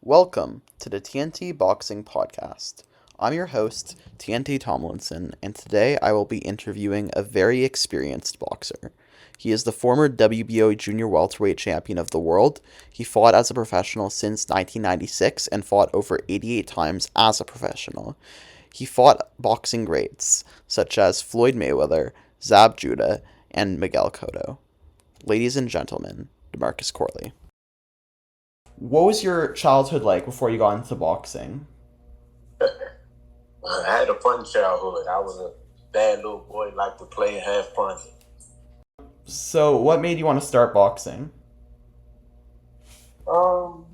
Welcome to the TNT Boxing Podcast. I'm your host, TNTomlinson, and today I will be interviewing a very experienced boxer. He is the former WBO junior welterweight champion of the world. He fought as a professional since 1996 and fought over 88 times as a professional. He fought boxing greats such as Floyd Mayweather, Zab Judah, and Miguel Cotto. Ladies and gentlemen, Demarcus Corley. What was your childhood like before you got into boxing? I had a fun childhood. I was a bad little boy, liked to play and have fun. So, what made you want to start boxing? Um,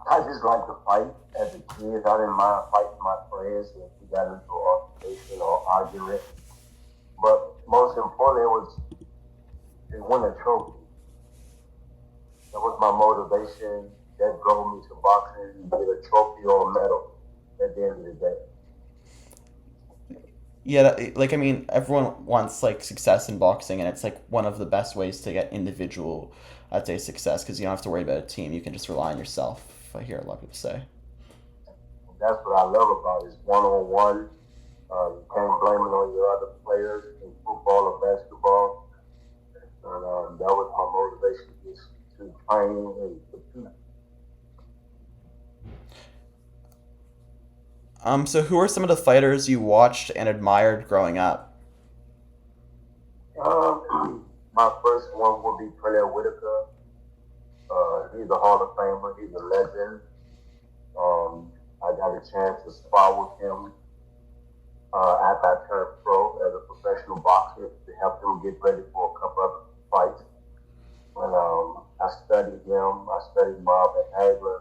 I just like to fight as a kid. I didn't mind fighting my friends if we got into an altercation or argument. But most importantly, it was to win a trophy. That was my motivation. That drove me to boxing, to get a trophy or a medal at the end of the day. Yeah, everyone wants like success in boxing, and it's like one of the best ways to get individual, I'd say, success because you don't have to worry about a team. You can just rely on yourself. I hear a lot of people say. And that's what I love about it, is one-on-one. You can't blame it on your other players in football or basketball. And that was my motivation, is to train and compete. So who are some of the fighters you watched and admired growing up? My first one would be Pernell Whitaker. He's a Hall of Famer. He's a legend. I got a chance to spar with him after I turned pro as a professional boxer to help him get ready for a couple of fights. And I studied him. I studied Marvin Hagler.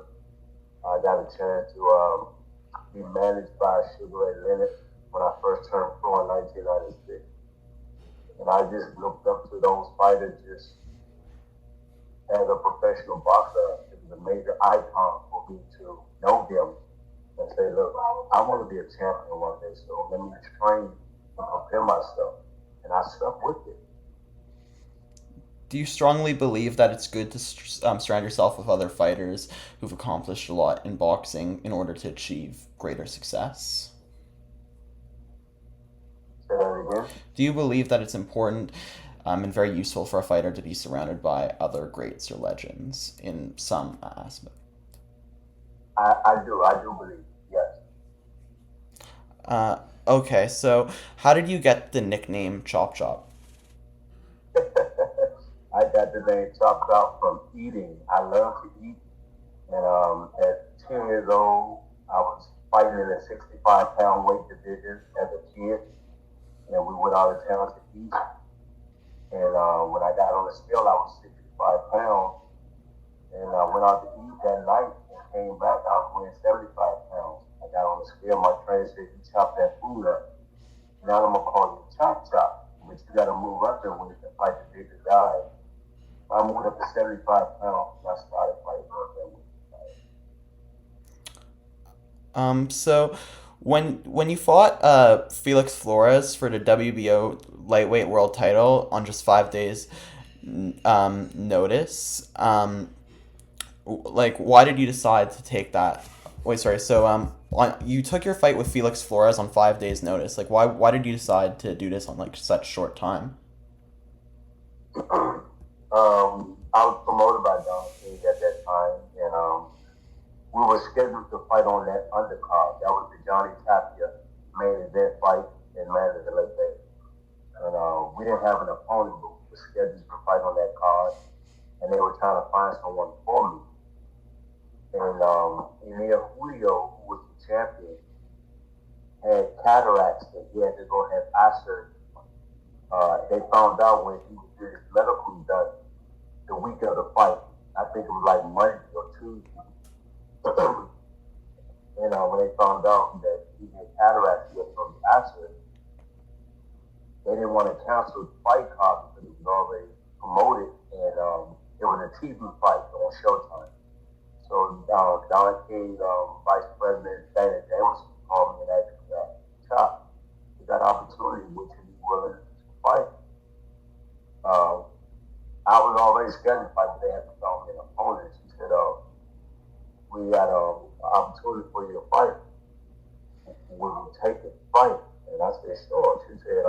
I got a chance to be managed by Sugar Ray Leonard when I first turned pro in 1996. And I just looked up to those fighters just as a professional boxer. It was a major icon for me to know them and say, look, I want to be a champion one day, so let me train and prepare myself. And I stuck with it. Do you strongly believe that it's good to surround yourself with other fighters who've accomplished a lot in boxing in order to achieve greater success? Say that again. Do you believe that it's important and very useful for a fighter to be surrounded by other greats or legends in some aspect? I do believe, yes. Okay, so how did you get the nickname Chop Chop? I got the name chopped out from eating. I love to eat. And at 10 years old, I was fighting in a 65-pound weight division as a kid. And we went out of town to eat. And when I got on the scale, I was 65 pounds. And I went out to eat that night and came back. I was weighing 75 pounds. I got on the scale. My trainer said, you chop that food up. Now I'm going to call you Chop Chop. But you got to move up there when you can fight the bigger guy. I moved up to 75 pounds and I started fighting up there with the guy. So when you fought Felix Flores for the WBO lightweight world title on just 5 days notice, like why did you decide to take that? Wait, sorry. So you took your fight with Felix Flores on 5 days notice. Like why did you decide to do this on like such short time? I was promoted by Don King at that time, and we were scheduled to fight on that undercard. That was the Johnny Tapia main event fight in Mandalay Bay. And we didn't have an opponent, but we were scheduled to fight on that card, and they were trying to find someone for me. And Emil Julio, who was the champion, had cataracts and he had to go have eye surgery. They found out when he was getting his medical done the week of the fight. I think it was like Monday or Tuesday. And when they found out that he had cataracts from the eye surgery, they didn't want to cancel the fight card because it was already promoted, and it was a TV fight on Showtime. So Don King, Vice President Dana Jameson called me and asked me that, Chop, you got opportunity, would you be willing to fight? I was already scheduled to fight, but they had to call me an opponent. She said, we got an opportunity for you to fight. Will you take the fight? And I said, sure. She said,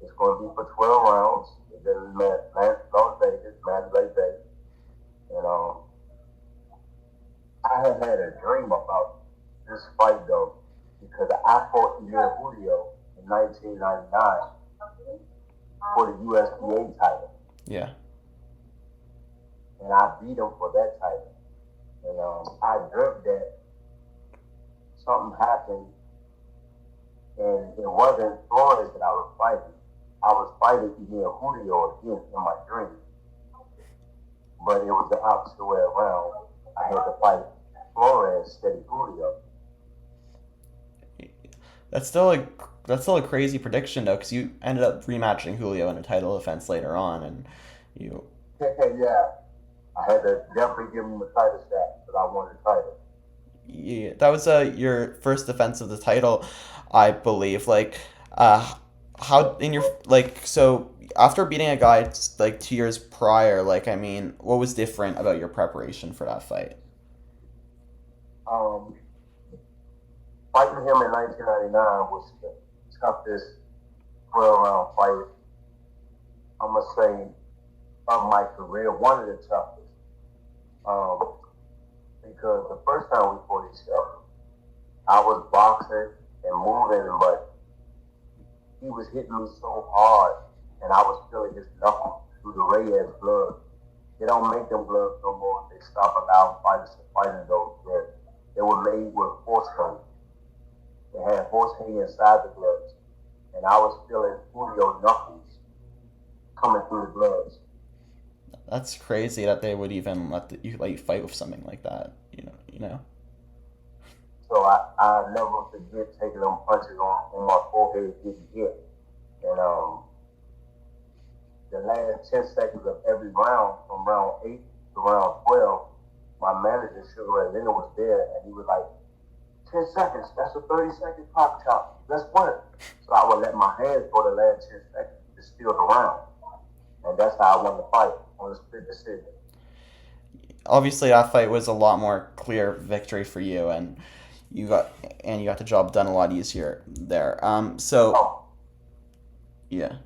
it's going to be for 12 rounds. It doesn't matter. Las Vegas, Mandalay Bay. And I had a dream about this fight, though, because I fought Julio in 1999 for the USBA title. Yeah. And I beat him for that title. And I dreamt that something happened, and it wasn't Flores that I was fighting. I was fighting Julio again in my dream. But it was the opposite way around. I had to fight Flores instead of Julio. That's still a crazy prediction though, because you ended up rematching Julio in a title defense later on, and you. Yeah, I had to definitely give him a title shot because I wanted the title. Yeah, that was your first defense of the title, I believe. How in your so after beating a guy like 2 years prior, I mean, what was different about your preparation for that fight? Um, Fighting him in 1999 was the toughest 12-round fight, I'm going to say, of my career. One of the toughest. Because the first time we fought each other, I was boxing and moving, but he was hitting me so hard, and I was feeling his knuckles through the Reyes blood. They don't make them gloves no more. They stop allowing fighters to fight in those gloves. They were made with horse hay. They had horse hay inside the gloves, and I was feeling Julio knuckles coming through the gloves. That's crazy that they would even you let you fight with something like that. You know. So I never forget taking them punches on my forehead getting hit. And the last 10 seconds of every round, from round 8 to round 12, my manager, Sugar Ray Leonard, was there, and he was like, 10 seconds, that's a 30-second pop chop. Let's win. So I would let my hands go the last 10 seconds to steal the round. And that's how I won the fight on a split decision. Obviously, that fight was a lot more clear victory for you, and you got the job done a lot easier there. Yeah.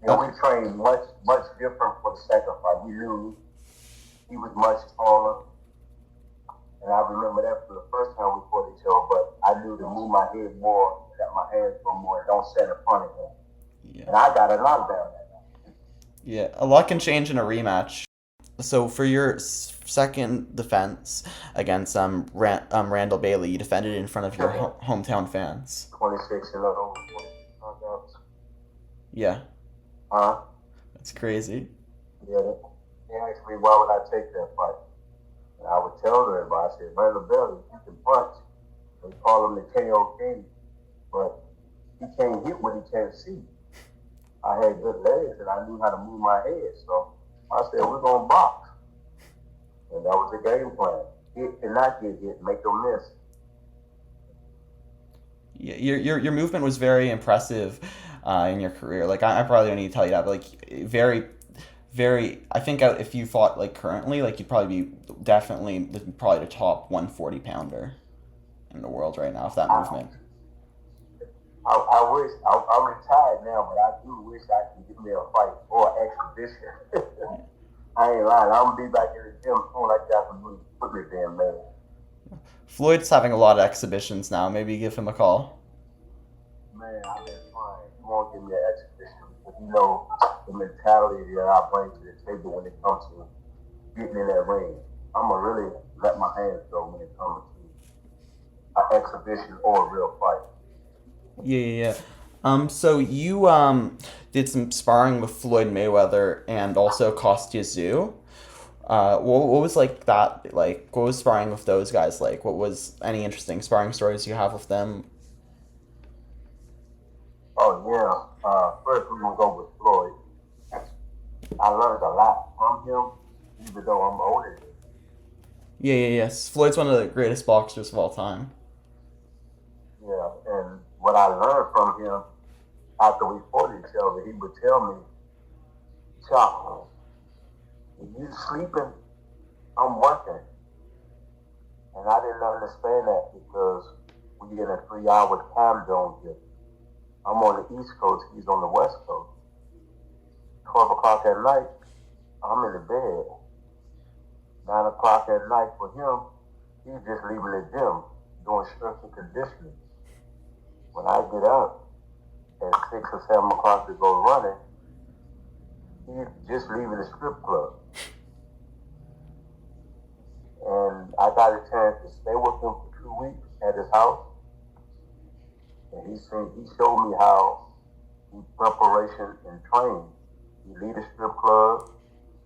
We trained much different for the second fight. We knew he was much taller. And I remember that for the first time we fought each other, but I knew to move my head more, let my hands go more, and don't set in front of him. Yeah. And I got a knockdown that night. Yeah, a lot can change in a rematch. So for your second defense against Randall Bailey, you defended in front of your hometown fans. 26-0, 26 knockouts. Yeah. Huh? That's crazy. Yeah, they asked me why would I take that fight. And I would tell everybody, I said, Randall Bailey, he can punch. They call him the KO King, but he can't hit what he can't see. I had good legs and I knew how to move my head, so I said, we're going to box. And that was the game plan. Hit and not get hit, make them miss. Yeah, your movement was very impressive in your career. I probably don't need to tell you that, but very, very. I think if you fought currently, you'd probably be definitely probably the top 140 pounder in the world right now. If that movement. I wish I'm retired now, but I do wish I could give me a fight or an exhibition. I ain't lying. I'm gonna be back in the gym soon like that for put me there, man. Floyd's having a lot of exhibitions now. Maybe give him a call. Man, I've been trying. He won't give me an exhibition because you know the mentality that I bring to the table when it comes to getting in that ring. I'm gonna really let my hands go when it comes to an exhibition or a real fight. Yeah. So you did some sparring with Floyd Mayweather and also Kostya Tszyu. What was that like? What was sparring with those guys like? What was any interesting sparring stories you have with them? Oh yeah. First we're gonna go with Floyd. I learned a lot from him, even though I'm older than him. Yes. Floyd's one of the greatest boxers of all time. Yeah, and what I learned from him after we fought each other, he would tell me, Chop, if you sleeping, I'm working, and I didn't understand that because we get a 3 hour time zone here. I'm on the East Coast, he's on the West Coast. 12 o'clock at night, I'm in the bed. 9 o'clock at night for him, he's just leaving the gym, doing strength and conditioning. When I get up at 6 or 7 o'clock to go running, he's just leaving the strip club. And I got a chance to stay with him for 2 weeks at his house. And he showed me how he preparation and train. He leave the strip club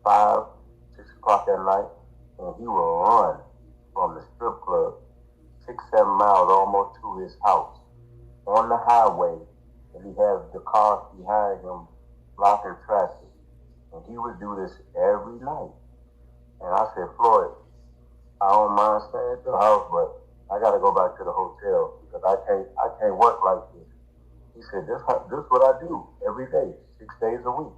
5, 6 o'clock at night, and he will run from the strip club 6, 7 miles almost to his house on the highway, and he has the cars behind him blocking traffic. And he would do this every night. And I said, Floyd, I don't mind staying at the house, but I gotta go back to the hotel because I can't work like this. He said, this is what I do every day, 6 days a week.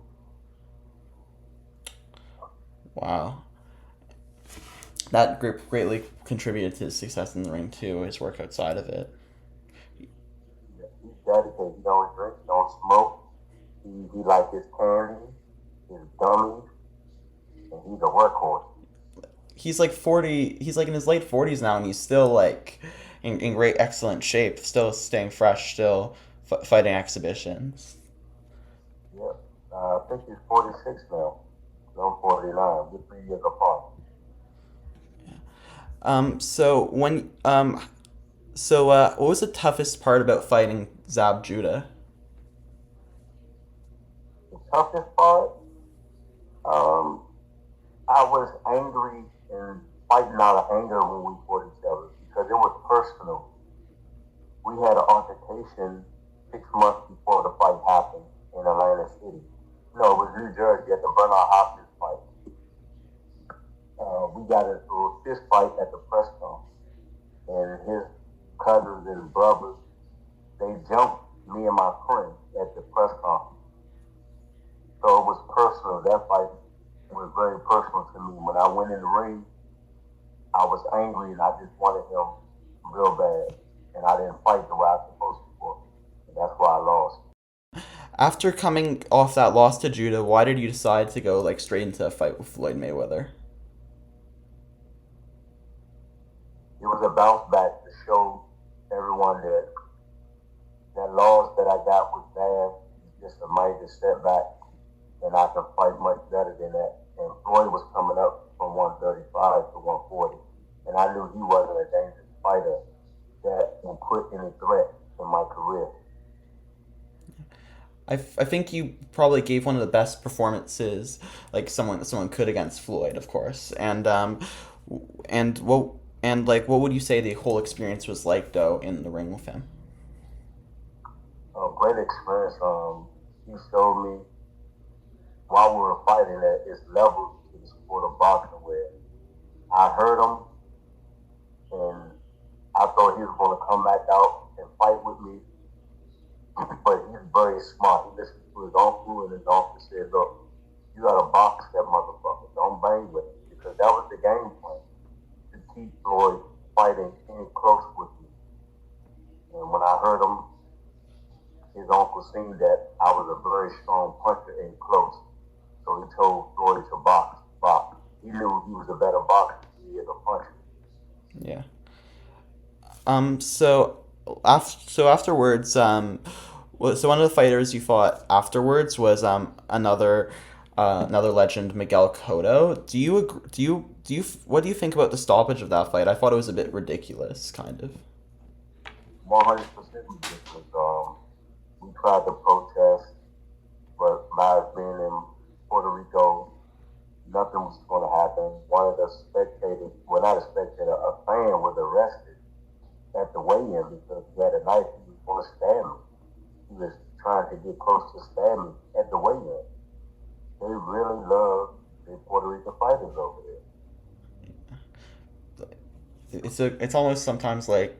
Wow. That group greatly contributed to his success in the ring too, his work outside of it. He's dedicated. He don't drink, he don't smoke. He like his candy, his gummies, and he's a workhorse. He's like 40, he's like in his late 40s now, and he's still like in great, excellent shape, still staying fresh, still fighting exhibitions. Yeah. I think he's 46 now. I'm 49. We're 3 years apart. What was the toughest part about fighting Zab Judah? The toughest part, um, I was angry and fighting out of anger when we fought each other because it was personal. We had an altercation 6 months before the fight happened in Atlanta City. No, it was New Jersey at the Bernard Hopkins fight. We got into a fist fight at the press conference, and his cousins and brothers, they jumped me and my friend at the press conference. So it was personal. That fight was very personal to me. When I went in the ring, I was angry and I just wanted him real bad, and I didn't fight the way I was supposed to for him, and that's why I lost. After coming off that loss to Judah, why did you decide to go like straight into a fight with Floyd Mayweather? It was a bounce back to show everyone that that loss that I got was bad. It's just a major setback, and I can fight much better than that. And Floyd was coming up from 135 to 140, and I knew he wasn't a dangerous fighter that would put any threat in my career. I think you probably gave one of the best performances like someone could against Floyd, of course. And what would you say the whole experience was like though in the ring with him? Great experience. He showed me while we were fighting that it's levels to the sport of boxing where I heard him and I thought he was going to come back out and fight with me, but he's very smart. He listened to his uncle, and his uncle said, "Look, you got to box that motherfucker. Don't bang with him," because that was the game plan to keep Floyd fighting in close with me. And when I heard him, his uncle seen that I was a very strong puncher in close, so he told Floyd to box. He knew he was a better boxer than he is a puncher. Yeah. Afterwards, so one of the fighters you fought afterwards was another legend, Miguel Cotto. What do you think about the stoppage of that fight? I thought it was a bit ridiculous, kind of. 100% ridiculous. We tried to protest, but live being in Puerto Rico, nothing was going to happen. One of the spectators, well, not a spectator, a fan was arrested at the weigh-in because he had a knife. He was going to stab me. He was trying to get close to stab me at the weigh-in. They really love the Puerto Rican fighters over there. It's almost sometimes like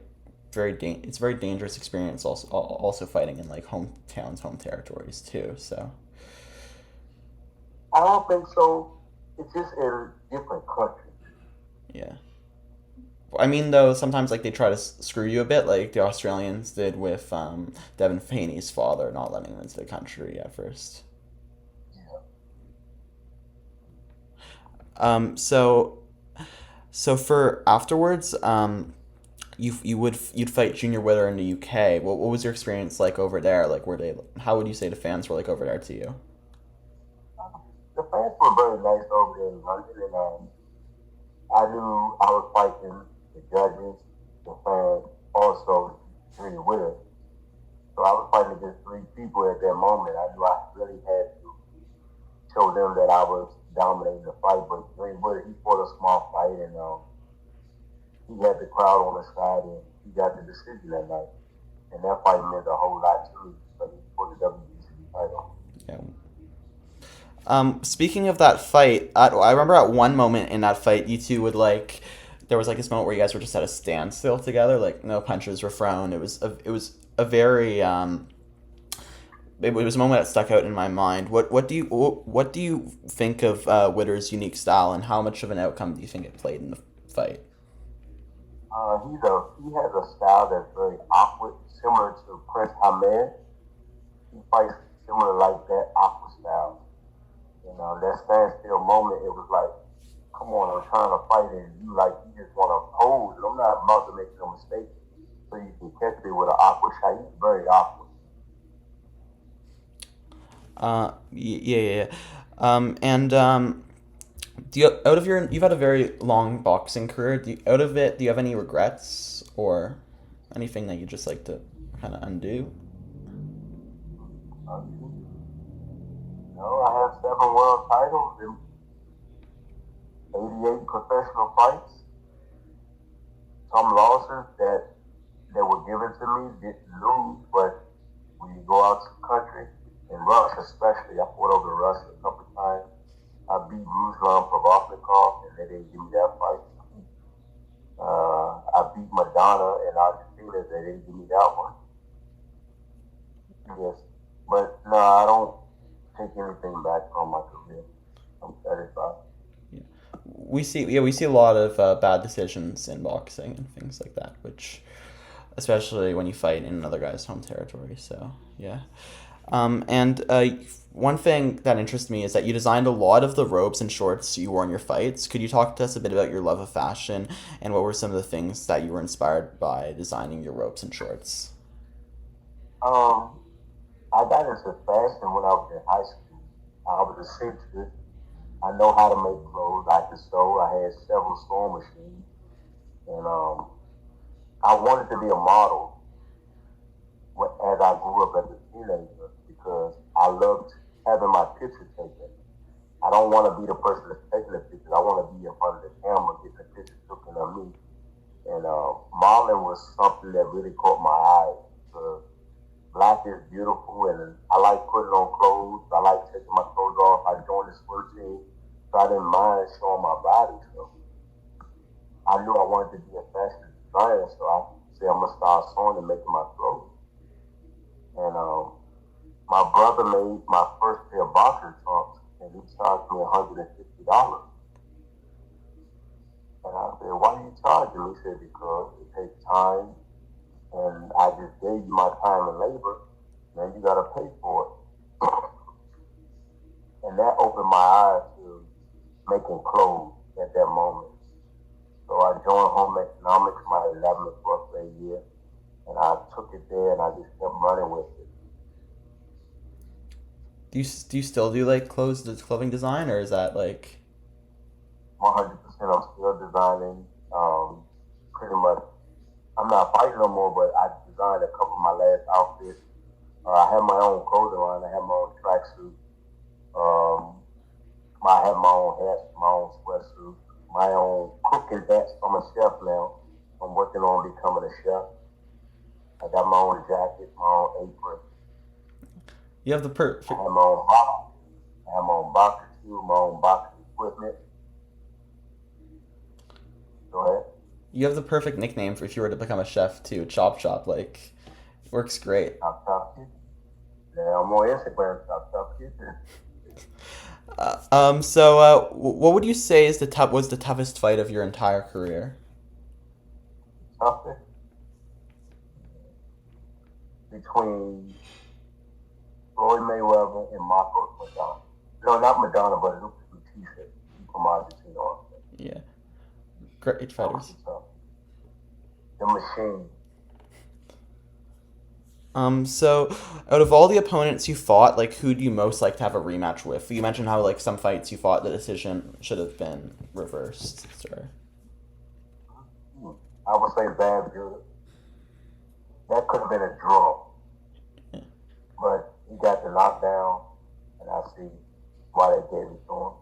it's a very dangerous experience. Also fighting in like hometowns, home territories too. So I don't think so. It's just in different countries. I mean, though, sometimes like they try to screw you a bit, like the Australians did with Devin Haney's father not letting him into the country at first. Yeah. So for afterwards, you'd fight Junior Wither in the UK. What was your experience like over there? Like, were they? How would you say the fans were like over there to you? The fans were very nice over there in London, and I knew I was fighting the judges, the fans, also Junior Witter. So I was fighting against three people at that moment. I knew I really had to show them that I was dominating the fight. But Junior Witter, he fought a small fight, and he had the crowd on his side, and he got the decision that night. And that fight meant a whole lot to me for the WBC title. Yeah. Speaking of that fight, I remember at one moment in that fight, you two would like. There was like this moment where you guys were just at a standstill together, like no punches were thrown. It was a very it was a moment that stuck out in my mind. What do you think of Witter's unique style, and how much of an outcome do you think it played in the fight? He has a style that's very awkward, similar to Prince Hamed. He fights similar like that awkward style. That standstill moment, it was like, come on, I'm trying to fight, and you just want to pose, and I'm not about to make no mistake, so you can catch me with an awkward shot. He's very awkward. Yeah. And do you out of your you've had a very long boxing career. Out of it, do you have any regrets or anything that you just like to kind of undo? I have 7 world titles and 88 professional fights. Some losses that were given to me didn't lose, but when you go out to the country, in Russia especially, I fought over in Russia a couple of times. I beat Ruslan Provodnikov, and they didn't give me that fight. I beat Madonna in Argentina, they didn't give me that one. Yes, but no, I don't take anything back from my career. I'm satisfied. Yeah. We see a lot of bad decisions in boxing and things like that, which especially when you fight in another guy's home territory. So yeah. And one thing that interests me is that you designed a lot of the robes and shorts you wore in your fights. Could you talk to us a bit about your love of fashion and what were some of the things that you were inspired by designing your robes and shorts? Um, I got into fashion when I was in high school. I was a seamstress. I know how to make clothes. I could sew. I had several sewing machines, and I wanted to be a model as I grew up as a teenager because I loved having my picture taken. I don't want to be the person that's taking the pictures. I want to be in front of the camera, getting the picture taken of me. And modeling was something that really caught my eye. Because black is beautiful, and I like putting on clothes. I like taking my clothes off. I joined the swim team, so I didn't mind showing my body. So I knew I wanted to be a fashion designer, so I said I'm gonna start sewing and making my clothes. And my brother made my first pair of boxer trunks, and he charged me $150. And I said, "Why are you charging me?" He said, "Because it takes time, and I just gave you my time and labor. Now you gotta pay for it." And that opened my eyes to making clothes at that moment. So I joined home economics my 11th or 12th grade year, and I took it there, and I just kept running with it. Do you still do like clothing design, or is that like 100%, I'm still designing. Pretty much, I'm not fighting no more, but I designed a couple of my last outfits. I have my own clothing line. I have my own tracksuit. Um, I have my own hats, my own sweatsuit, my own cooking hats. I'm a chef now. I'm working on becoming a chef. I got my own jacket, my own apron. you have the I perfect have my own box. I have my own boxer shoe, my own boxing equipment. Go ahead. you have the perfect nickname for if you were to become a chef too, Chop Chop. Like, works great. Top Top Kitchen. Yeah, I'm on Instagram, Top Top Kitchen. So what would you say is the toughest fight of your entire career? toughest between Floyd Mayweather and Marcos Madonna. No, not Madonna, but Batista from Argentina. Yeah, great That was fighters. the toughest. The Machine. So out of all the opponents you fought, like who do you most like to have a rematch with? You mentioned how like some fights you fought the decision should have been reversed, sir. I would say Bad Builder. That could have been a draw, Yeah. but he got the knockdown, and I see why they gave it to him.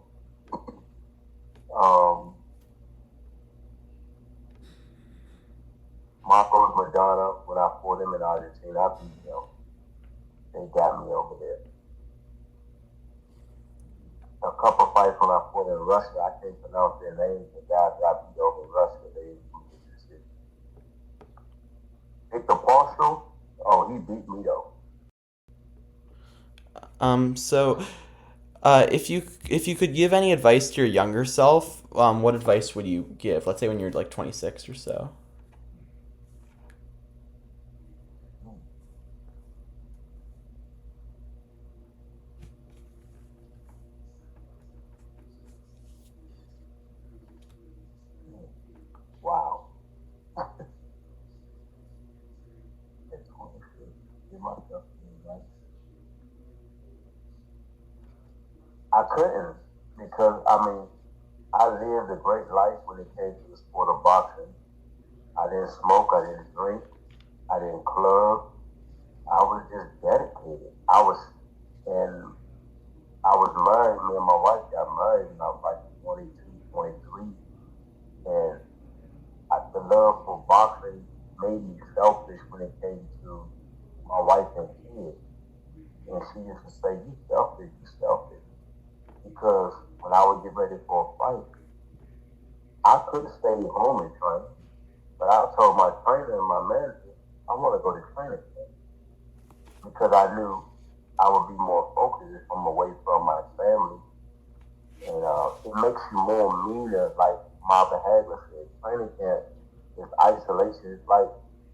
Um, Marcos Madonna, when I fought him in Argentina, I beat him. They got me over there. A couple fights when I fought in Russia, I can't pronounce their names. The guys got beat over in Russia. They Victor Paul, oh, he beat me though. So if you could give any advice to your younger self, what advice would you give? Let's say when you're like 26 or so. Wow. It's 26. Give myself right. I couldn't because I lived a great life when it came to the sport of boxing. I didn't smoke, I didn't drink, I didn't club. I was just dedicated. And I was married. Me and my wife got married when I was like 22, 23, and the love for boxing made me selfish when it came to my wife and kids. And she used to say, "You selfish, you selfish," because when I would get ready for a fight, I could have stayed home and trained, but I told my trainer and my manager, I want to go to training camp because I knew I would be more focused if I'm away from my family. And it makes you more meaner, like Marvin Hagler said. Training camp is isolation. It's like,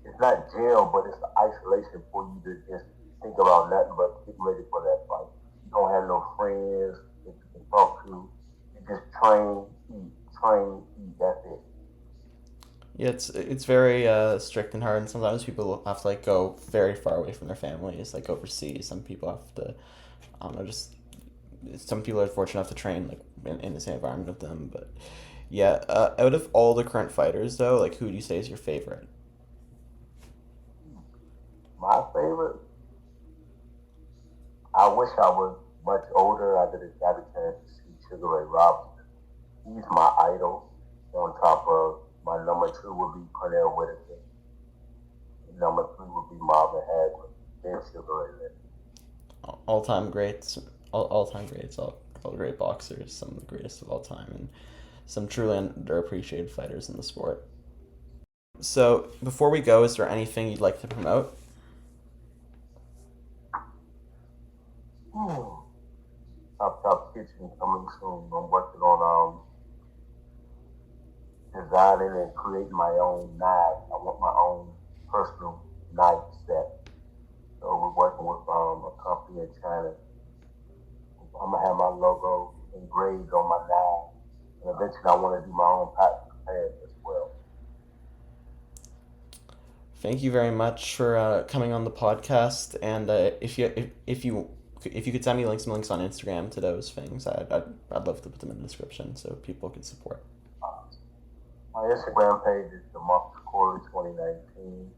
it's not jail, but it's isolation for you to just think about nothing but getting ready for that fight. You don't have no friends that you can talk to. You just train, eat. That's it. Yeah, it's very strict and hard, and sometimes people have to like go very far away from their families, like overseas. Some people have to, I don't know, just some people are fortunate enough to train like in the same environment with them. But yeah, out of all the current fighters though, like who do you say is your favorite? My favorite, I wish I was much older. I did got a chance to see Sugar Ray Robinson. He's my idol. On top of my number two would be Cornell Whitaker. Number three would be Marvin Hagler. Then Sugar Ray Leonard. All time greats, all time greats, all great boxers, some of the greatest of all time, and some truly underappreciated fighters in the sport. So before we go, is there anything you'd like to promote? Top Kitchen coming soon. I'm working on designing and creating my own knife. I want my own personal knife set. So we're working with a company in China. I'm gonna have my logo engraved on my knife, and eventually I want to do my own patent pad as well. Thank you very much for coming on the podcast. And if you could send me some links on Instagram to those things, I'd love to put them in the description so people can support. My Instagram page is Demarcus Corley 2019,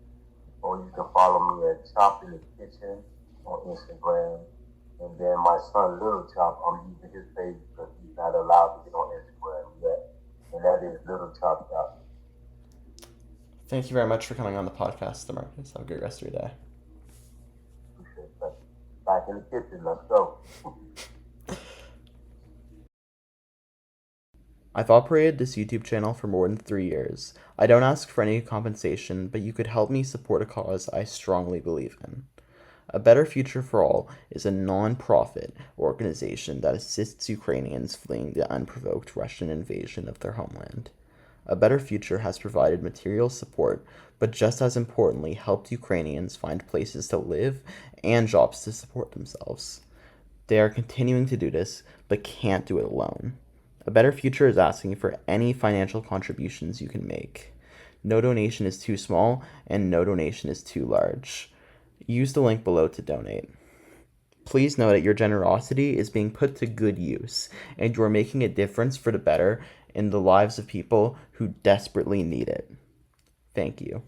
or you can follow me at Chop in the Kitchen on Instagram. And then my son Little Chop, I'm using his page because he's not allowed to get on Instagram yet, and that is Little Chop Chop. Thank you very much for coming on the podcast, Demarcus. Have a great rest of your day. Appreciate that. Back in the kitchen, let's go. I've operated this YouTube channel for more than 3 years. I don't ask for any compensation, but you could help me support a cause I strongly believe in. A Better Future for All is a non-profit organization that assists Ukrainians fleeing the unprovoked Russian invasion of their homeland. A Better Future has provided material support, but just as importantly, helped Ukrainians find places to live and jobs to support themselves. They are continuing to do this, but can't do it alone. A Better Future is asking for any financial contributions you can make. No donation is too small, and no donation is too large. Use the link below to donate. Please know that your generosity is being put to good use, and you are making a difference for the better in the lives of people who desperately need it. Thank you.